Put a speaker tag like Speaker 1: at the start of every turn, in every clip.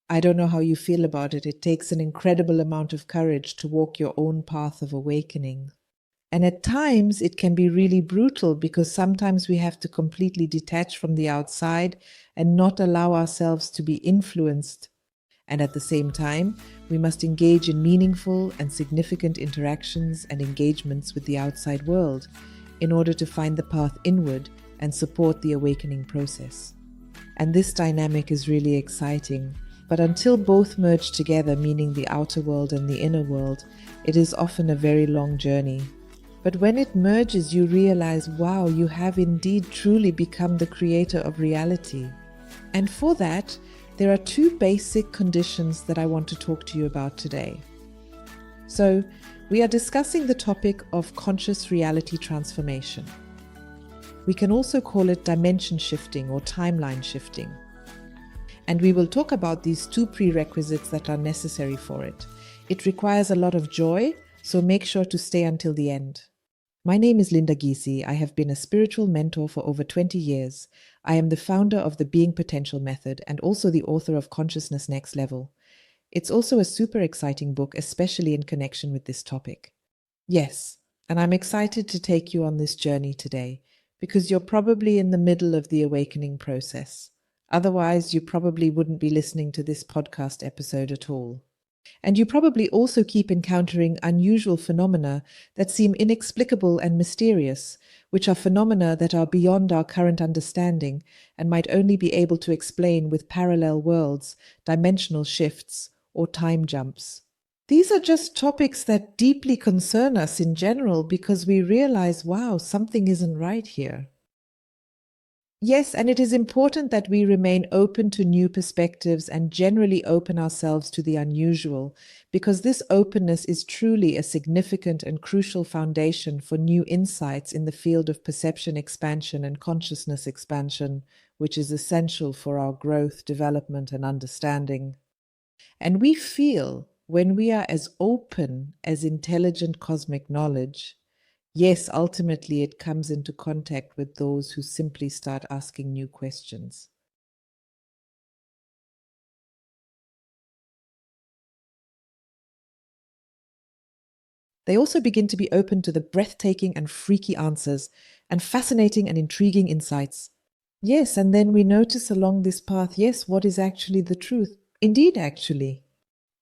Speaker 1: I don't know how you feel about it. It takes an incredible amount of courage to walk your own path of awakening. And at times it can be really brutal because sometimes we have to completely detach from the outside and not allow ourselves to be influenced. And at the same time, we must engage in meaningful and significant interactions and engagements with the outside world in order to find the path inward and support the awakening process. And this dynamic is really exciting. But until both merge together, meaning the outer world and the inner world, it is often a very long journey. But when it merges, you realize, wow, you have indeed truly become the creator of reality. And for that, there are two basic conditions that I want to talk to you about today. So, we are discussing the topic of conscious reality transformation. We can also call it dimension shifting or timeline shifting. And we will talk about these two prerequisites that are necessary for it. It requires a lot of joy, so make sure to stay until the end. My name is Linda Gysi. I have been a spiritual mentor for over 20 years. I am the founder of the Being Potential Method and also the author of Consciousness Next Level. It's also a super exciting book, especially in connection with this topic. Yes, and I'm excited to take you on this journey today because you're probably in the middle of the awakening process. Otherwise, you probably wouldn't be listening to this podcast episode at all. And you probably also keep encountering unusual phenomena that seem inexplicable and mysterious, which are phenomena that are beyond our current understanding and might only be able to explain with parallel worlds, dimensional shifts, or time jumps. These are just topics that deeply concern us in general because we realize, wow, something isn't right here. Yes, and it is important that we remain open to new perspectives and generally open ourselves to the unusual, because this openness is truly a significant and crucial foundation for new insights in the field of perception expansion and consciousness expansion, which is essential for our growth, development, and understanding. And we feel when we are as open as intelligent cosmic knowledge, yes, ultimately it comes into contact with those who simply start asking new questions. They also begin to be open to the breathtaking and freaky answers and fascinating and intriguing insights. Yes, and then we notice along this path, yes, what is actually the truth? Indeed, actually.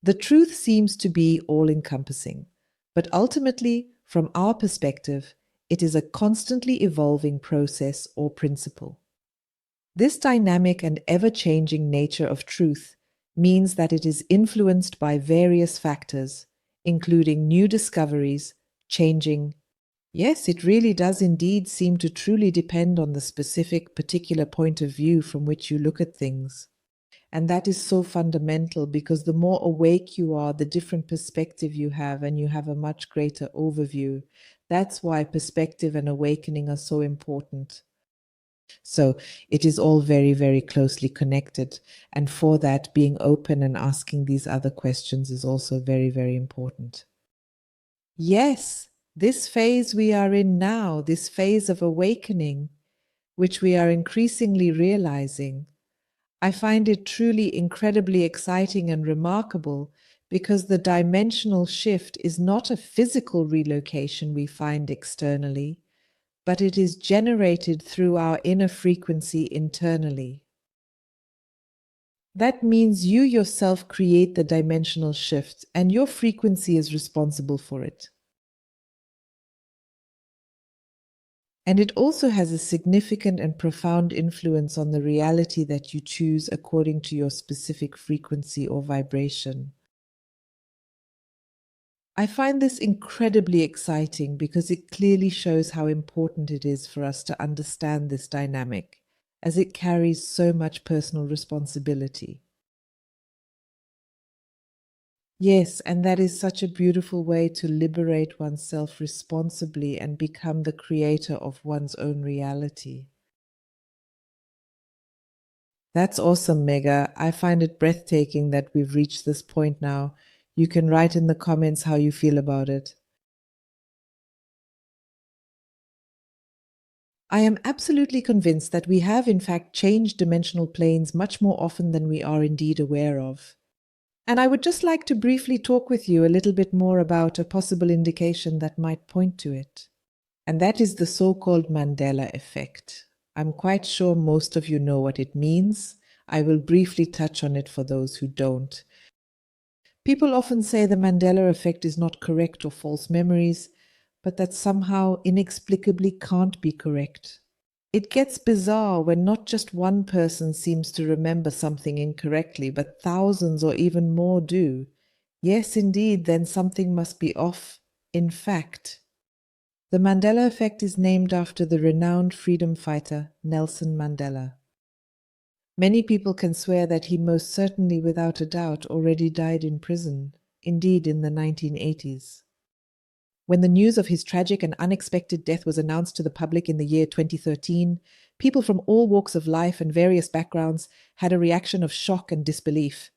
Speaker 1: The truth seems to be all-encompassing, but ultimately, from our perspective, it is a constantly evolving process or principle. This dynamic and ever-changing nature of truth means that it is influenced by various factors, including new discoveries, changing. Yes, it really does indeed seem to truly depend on the specific particular point of view from which you look at things. And that is so fundamental because the more awake you are, the different perspective you have, and you have a much greater overview. That's why perspective and awakening are so important. So it is all very, very closely connected. And for that, being open and asking these other questions is also very, very important. Yes, this phase we are in now, this phase of awakening, which we are increasingly realizing, I find it truly incredibly exciting and remarkable because the dimensional shift is not a physical relocation we find externally, but it is generated through our inner frequency internally. That means you yourself create the dimensional shift and your frequency is responsible for it. And it also has a significant and profound influence on the reality that you choose according to your specific frequency or vibration. I find this incredibly exciting because it clearly shows how important it is for us to understand this dynamic, as it carries so much personal responsibility. Yes, and that is such a beautiful way to liberate oneself responsibly and become the creator of one's own reality. That's awesome, Mega. I find it breathtaking that we've reached this point now. You can write in the comments how you feel about it. I am absolutely convinced that we have, in fact, changed dimensional planes much more often than we are indeed aware of. And I would just like to briefly talk with you a little bit more about a possible indication that might point to it. And that is the so-called Mandela effect. I'm quite sure most of you know what it means. I will briefly touch on it for those who don't. People often say the Mandela effect is not correct or false memories, but that somehow inexplicably can't be correct. It gets bizarre when not just one person seems to remember something incorrectly, but thousands or even more do. Yes, indeed, then something must be off. In fact, the Mandela effect is named after the renowned freedom fighter Nelson Mandela. Many people can swear that he most certainly, without a doubt, already died in prison, indeed in the 1980s. When the news of his tragic and unexpected death was announced to the public in the year 2013, people from all walks of life and various backgrounds had a reaction of shock and disbelief.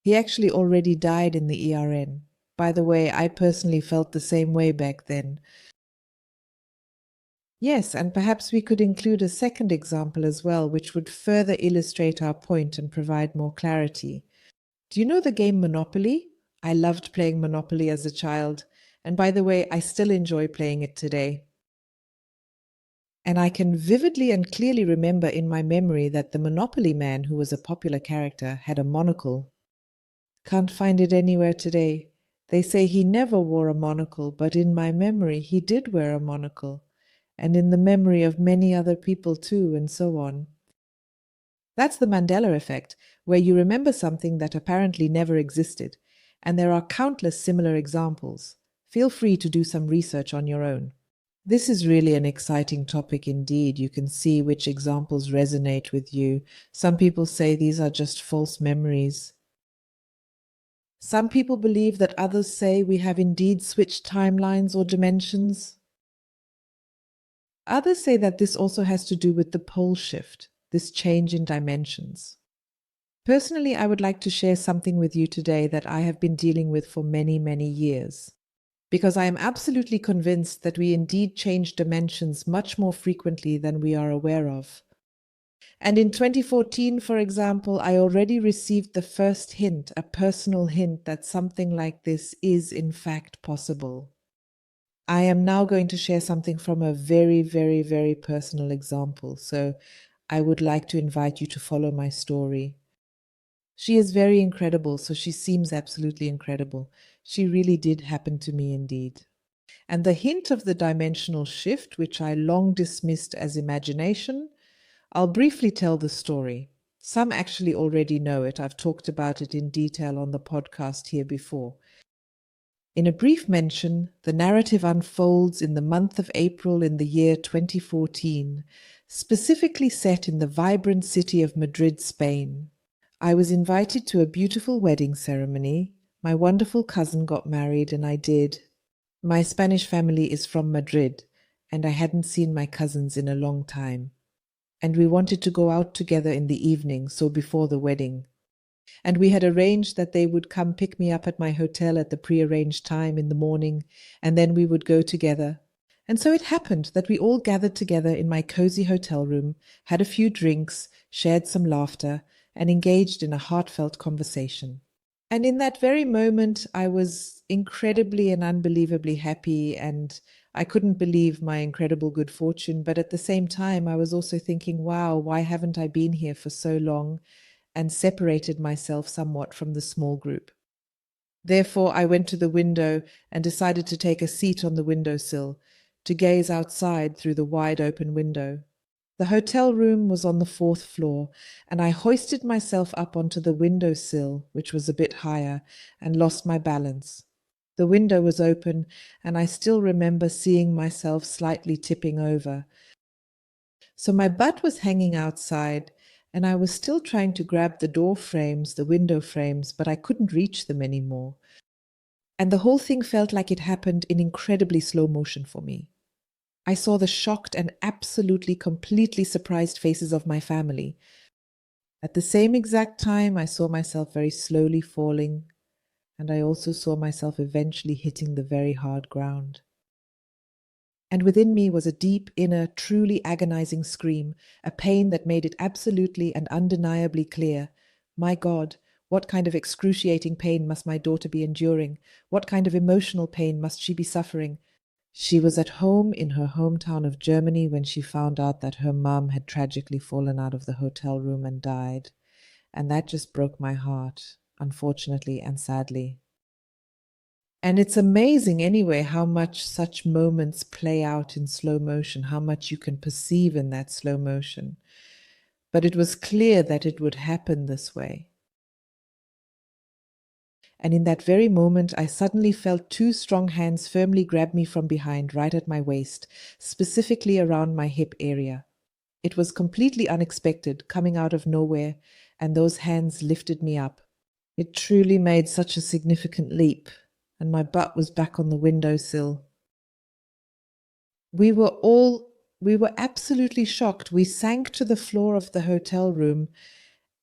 Speaker 1: He actually already died in the ERN. By the way, I personally felt the same way back then. Yes, and perhaps we could include a second example as well, which would further illustrate our point and provide more clarity. Do you know the game Monopoly? I loved playing Monopoly as a child, and by the way, I still enjoy playing it today. And I can vividly and clearly remember in my memory that the Monopoly man, who was a popular character, had a monocle. Can't find it anywhere today. They say he never wore a monocle, but in my memory he did wear a monocle, and in the memory of many other people too, and so on. That's the Mandela effect, where you remember something that apparently never existed, and there are countless similar examples. Feel free to do some research on your own. This is really an exciting topic indeed. You can see which examples resonate with you. Some people say these are just false memories. Some people believe that others say we have indeed switched timelines or dimensions. Others say that this also has to do with the pole shift, this change in dimensions. Personally, I would like to share something with you today that I have been dealing with for many, many years, because I am absolutely convinced that we indeed change dimensions much more frequently than we are aware of. And in 2014, for example, I already received the first hint, a personal hint, that something like this is in fact possible. I am now going to share something from a very, very, very personal example. So I would like to invite you to follow my story. She is very incredible, so she seems absolutely incredible. She really did happen to me indeed. And the hint of the dimensional shift, which I long dismissed as imagination, I'll briefly tell the story. Some actually already know it. I've talked about it in detail on the podcast here before. In a brief mention, the narrative unfolds in the month of April in the year 2014, specifically set in the vibrant city of Madrid, Spain. I was invited to a beautiful wedding ceremony. My wonderful cousin got married, and I did. My Spanish family is from Madrid, and I hadn't seen my cousins in a long time. And we wanted to go out together in the evening, so before the wedding. And we had arranged that they would come pick me up at my hotel at the prearranged time in the morning, and then we would go together. And so it happened that we all gathered together in my cozy hotel room, had a few drinks, shared some laughter, and engaged in a heartfelt conversation. And in that very moment, I was incredibly and unbelievably happy, and I couldn't believe my incredible good fortune. But at the same time, I was also thinking, wow, why haven't I been here for so long, and separated myself somewhat from the small group? Therefore, I went to the window and decided to take a seat on the windowsill to gaze outside through the wide open window. The hotel room was on the 4th floor, and I hoisted myself up onto the windowsill, which was a bit higher, and lost my balance. The window was open, and I still remember seeing myself slightly tipping over. So my butt was hanging outside, and I was still trying to grab the door frames, the window frames, but I couldn't reach them anymore. And the whole thing felt like it happened in incredibly slow motion for me. I saw the shocked and absolutely, completely surprised faces of my family. At the same exact time, I saw myself very slowly falling, and I also saw myself eventually hitting the very hard ground. And within me was a deep, inner, truly agonizing scream, a pain that made it absolutely and undeniably clear. My God, what kind of excruciating pain must my daughter be enduring? What kind of emotional pain must she be suffering? She was at home in her hometown of Germany when she found out that her mum had tragically fallen out of the hotel room and died. And that just broke my heart, unfortunately and sadly. And it's amazing anyway how much such moments play out in slow motion, how much you can perceive in that slow motion. But it was clear that it would happen this way. And in that very moment, I suddenly felt two strong hands firmly grab me from behind, right at my waist, specifically around my hip area. It was completely unexpected, coming out of nowhere, and those hands lifted me up. It truly made such a significant leap, and my butt was back on the windowsill. We were absolutely shocked. We sank to the floor of the hotel room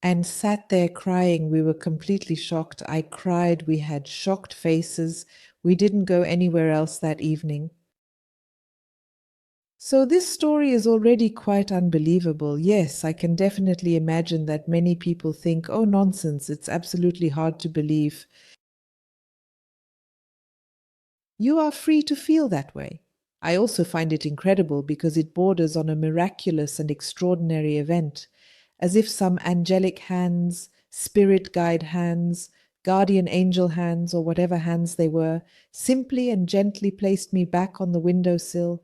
Speaker 1: and sat there crying. We were completely shocked. I cried. We had shocked faces. We didn't go anywhere else that evening. So this story is already quite unbelievable. Yes, I can definitely imagine that many people think, oh, nonsense, it's absolutely hard to believe. You are free to feel that way. I also find it incredible because it borders on a miraculous and extraordinary event, as if some angelic hands, spirit guide hands, guardian angel hands, or whatever hands they were, simply and gently placed me back on the windowsill.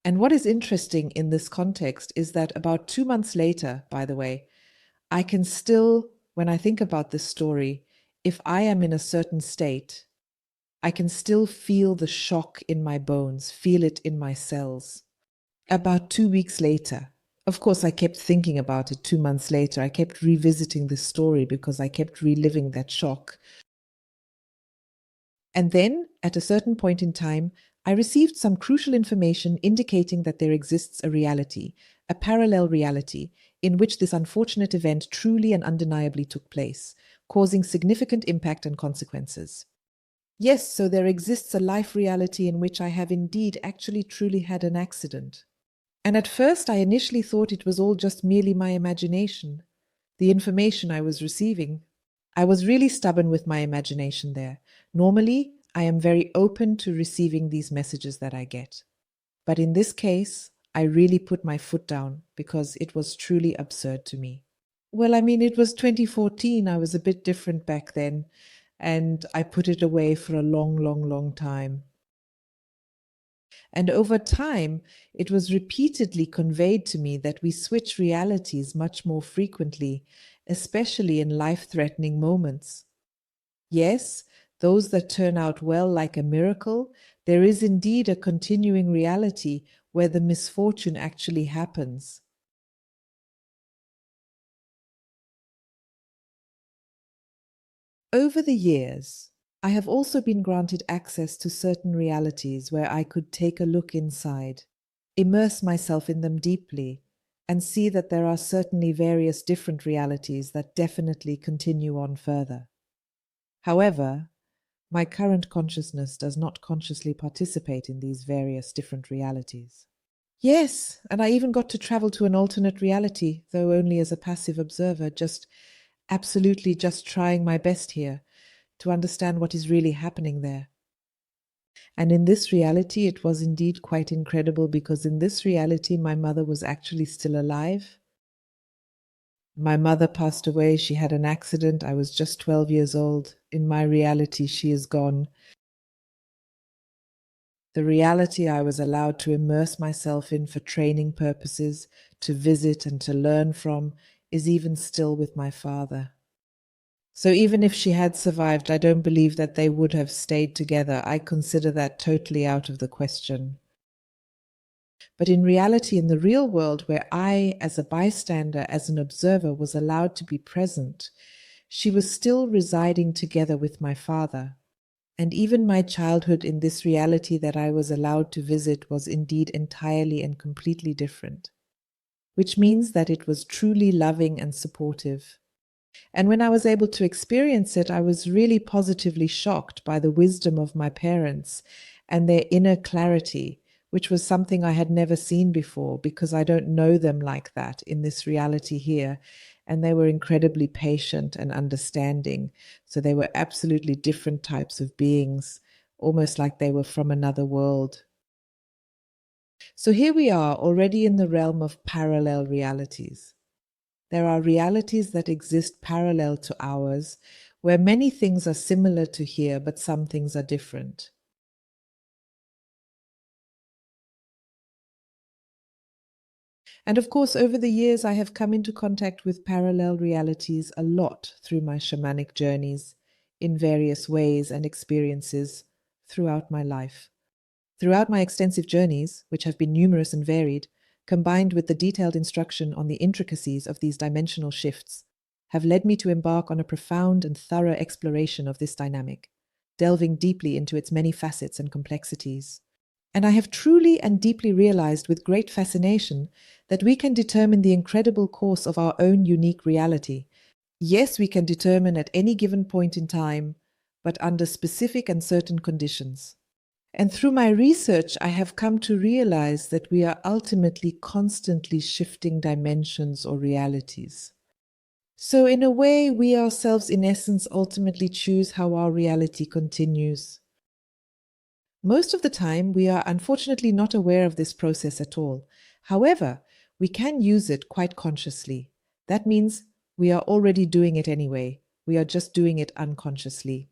Speaker 1: And what is interesting in this context is that about 2 months later, by the way, I can still, when I think about this story, if I am in a certain state, I can still feel the shock in my bones, feel it in my cells. About 2 weeks later, of course, I kept thinking about it 2 months later. I kept revisiting this story because I kept reliving that shock. And then, at a certain point in time, I received some crucial information indicating that there exists a reality, a parallel reality, in which this unfortunate event truly and undeniably took place, causing significant impact and consequences. Yes, so there exists a life reality in which I have indeed actually truly had an accident. And at first I initially thought it was all just merely my imagination, the information I was receiving. I was really stubborn with my imagination there. Normally, I am very open to receiving these messages that I get. But in this case, I really put my foot down because it was truly absurd to me. Well, I mean, it was 2014. I was a bit different back then, and I put it away for a long, long, long time. And over time, it was repeatedly conveyed to me that we switch realities much more frequently, especially in life-threatening moments. Yes, those that turn out well like a miracle, there is indeed a continuing reality where the misfortune actually happens. Over the years, I have also been granted access to certain realities where I could take a look inside, immerse myself in them deeply, and see that there are certainly various different realities that definitely continue on further. However, my current consciousness does not consciously participate in these various different realities. Yes, and I even got to travel to an alternate reality, though only as a passive observer, absolutely just trying my best here to understand what is really happening there. And in this reality, it was indeed quite incredible because in this reality, my mother was actually still alive. My mother passed away. She had an accident. I was just 12 years old. In my reality, she is gone. The reality I was allowed to immerse myself in for training purposes, to visit and to learn from, is even still with my father. So even if she had survived, I don't believe that they would have stayed together. I consider that totally out of the question. But in reality, in the real world, where I, as a bystander, as an observer, was allowed to be present, she was still residing together with my father. And even my childhood in this reality that I was allowed to visit was indeed entirely and completely different, which means that it was truly loving and supportive. And when I was able to experience it, I was really positively shocked by the wisdom of my parents and their inner clarity, which was something I had never seen before because I don't know them like that in this reality here. And they were incredibly patient and understanding. So they were absolutely different types of beings, almost like they were from another world. So here we are, already in the realm of parallel realities. There are realities that exist parallel to ours, where many things are similar to here, but some things are different. And of course, over the years, I have come into contact with parallel realities a lot through my shamanic journeys in various ways and experiences throughout my life. Throughout my extensive journeys, which have been numerous and varied, combined with the detailed instruction on the intricacies of these dimensional shifts, have led me to embark on a profound and thorough exploration of this dynamic, delving deeply into its many facets and complexities. And I have truly and deeply realized with great fascination that we can determine the incredible course of our own unique reality. Yes, we can determine at any given point in time, but under specific and certain conditions. And through my research, I have come to realize that we are ultimately constantly shifting dimensions or realities. So, in a way, we ourselves, in essence, ultimately choose how our reality continues. Most of the time, we are unfortunately not aware of this process at all. However, we can use it quite consciously. That means we are already doing it anyway. We are just doing it unconsciously.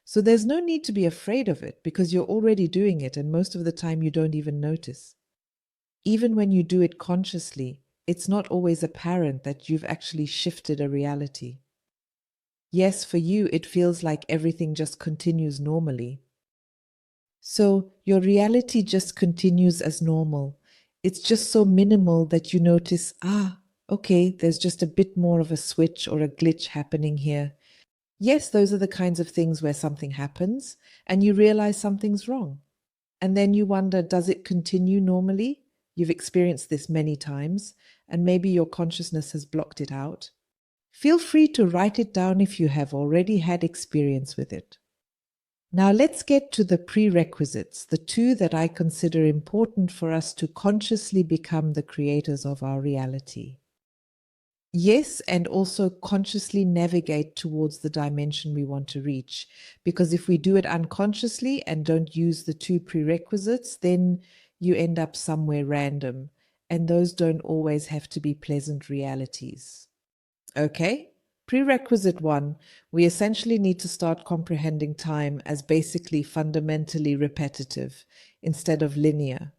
Speaker 1: So there's no need to be afraid of it because you're already doing it, and most of the time you don't even notice. Even when you do it consciously, it's not always apparent that you've actually shifted a reality. Yes, for you, it feels like everything just continues normally. So your reality just continues as normal. It's just so minimal that you notice, okay, there's just a bit more of a switch or a glitch happening here. Yes, those are the kinds of things where something happens and you realize something's wrong. And then you wonder, does it continue normally? You've experienced this many times, and maybe your consciousness has blocked it out. Feel free to write it down if you have already had experience with it. Now let's get to the prerequisites, the two that I consider important for us to consciously become the creators of our reality. Yes, and also consciously navigate towards the dimension we want to reach. Because if we do it unconsciously and don't use the two prerequisites, then you end up somewhere random. And those don't always have to be pleasant realities. Okay? Prerequisite one, we essentially need to start comprehending time as basically fundamentally repetitive instead of linear.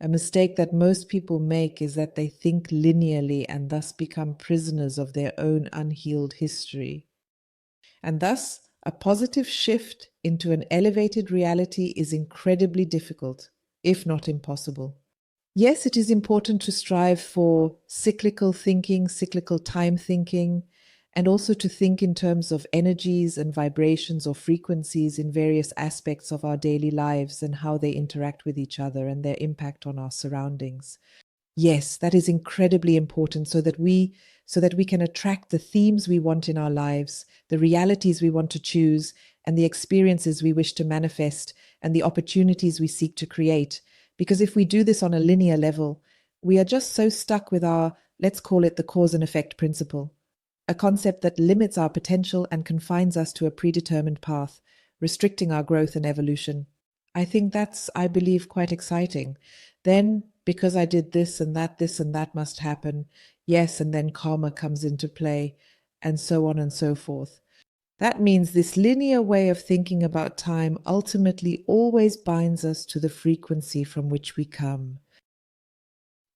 Speaker 1: A mistake that most people make is that they think linearly and thus become prisoners of their own unhealed history. And thus, a positive shift into an elevated reality is incredibly difficult, if not impossible. Yes, it is important to strive for cyclical thinking, cyclical time thinking, and also to think in terms of energies and vibrations or frequencies in various aspects of our daily lives and how they interact with each other and their impact on our surroundings. Yes, that is incredibly important so that we can attract the themes we want in our lives, the realities we want to choose, and the experiences we wish to manifest, and the opportunities we seek to create. Because if we do this on a linear level, we are just so stuck with our, let's call it the cause and effect principle, a concept that limits our potential and confines us to a predetermined path, restricting our growth and evolution. I think that's, I believe, quite exciting. Then, because I did this and that must happen, yes, and then karma comes into play, and so on and so forth. That means this linear way of thinking about time ultimately always binds us to the frequency from which we come.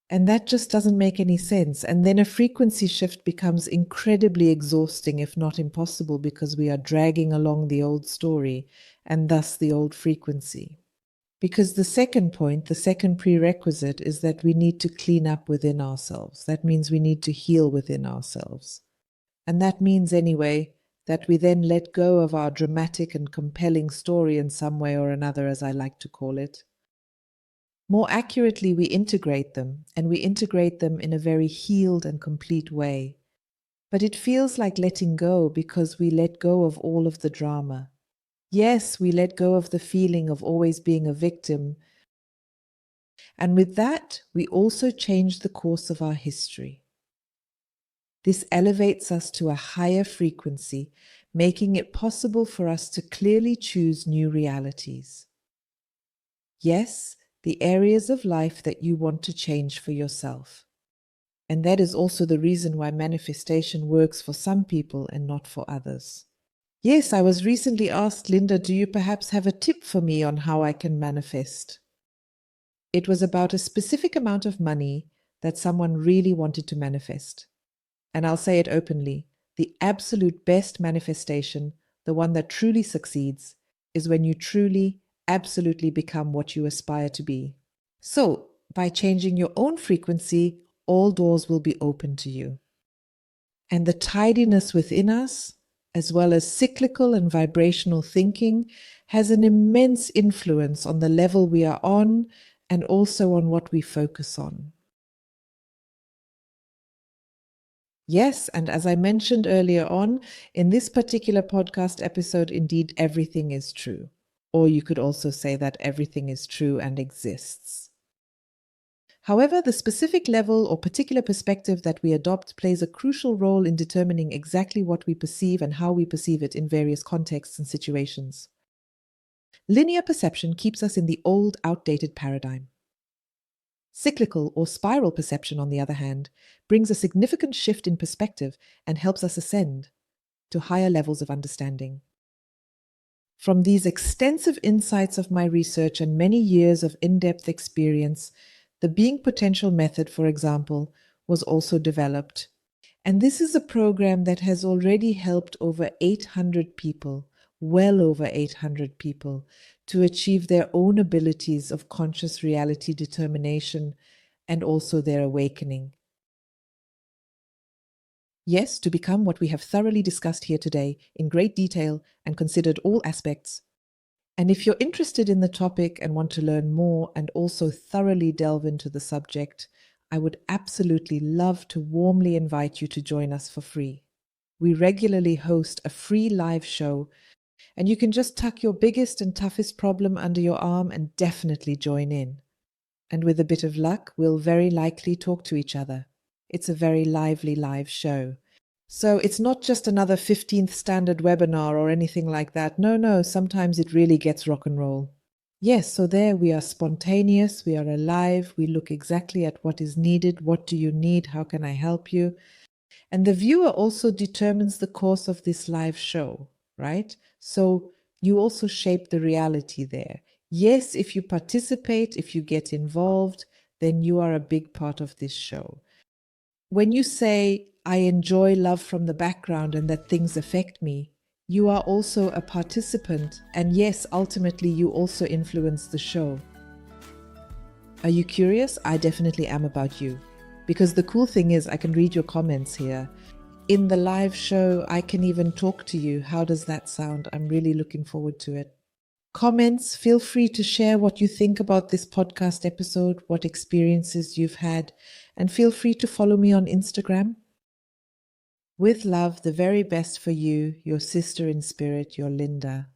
Speaker 1: And that just doesn't make any sense. And then a frequency shift becomes incredibly exhausting, if not impossible, because we are dragging along the old story and thus the old frequency. Because the second point, the second prerequisite, is that we need to clean up within ourselves. That means we need to heal within ourselves. And that means, anyway, that we then let go of our dramatic and compelling story in some way or another, as I like to call it. More accurately, we integrate them, and we integrate them in a very healed and complete way. But it feels like letting go because we let go of all of the drama. Yes, we let go of the feeling of always being a victim, And with that, we also change the course of our history. This elevates us to a higher frequency, making it possible for us to clearly choose new realities. Yes, the areas of life that you want to change for yourself. And that is also the reason why manifestation works for some people and not for others. Yes, I was recently asked, Linda, do you perhaps have a tip for me on how I can manifest? It was about a specific amount of money that someone really wanted to manifest. And I'll say it openly, the absolute best manifestation, the one that truly succeeds, is when you truly, absolutely become what you aspire to be. So, by changing your own frequency, all doors will be open to you. And the tidiness within us, as well as cyclical and vibrational thinking, has an immense influence on the level we are on and also on what we focus on. Yes, and as I mentioned earlier on, in this particular podcast episode, indeed, everything is true. Or you could also say that everything is true and exists. However, the specific level or particular perspective that we adopt plays a crucial role in determining exactly what we perceive and how we perceive it in various contexts and situations. Linear perception keeps us in the old, outdated paradigm. Cyclical or spiral perception, on the other hand, brings a significant shift in perspective and helps us ascend to higher levels of understanding. From these extensive insights of my research and many years of in-depth experience, the Being Potential method, for example, was also developed. And this is a program that has already helped over 800 people, well over 800 people, to achieve their own abilities of conscious reality determination and also their awakening. Yes, to become what we have thoroughly discussed here today in great detail and considered all aspects. And if you're interested in the topic and want to learn more and also thoroughly delve into the subject, I would absolutely love to warmly invite you to join us for free. We regularly host a free live show, and you can just tuck your biggest and toughest problem under your arm and definitely join in. And with a bit of luck, we'll very likely talk to each other. It's a very lively live show. So it's not just another 15th standard webinar or anything like that. No, sometimes it really gets rock and roll. Yes, so there we are spontaneous, we are alive, we look exactly at what is needed, what do you need, how can I help you? And the viewer also determines the course of this live show, right? So you also shape the reality there. Yes, if you participate, if you get involved, then you are a big part of this show. When you say, I enjoy love from the background and that things affect me, you are also a participant. And yes, ultimately, you also influence the show. Are you curious? I definitely am about you. Because the cool thing is I can read your comments here. In the live show, I can even talk to you. How does that sound? I'm really looking forward to it. Comments, feel free to share what you think about this podcast episode, what experiences you've had, and feel free to follow me on Instagram. With love, the very best for you, your sister in spirit, your Linda.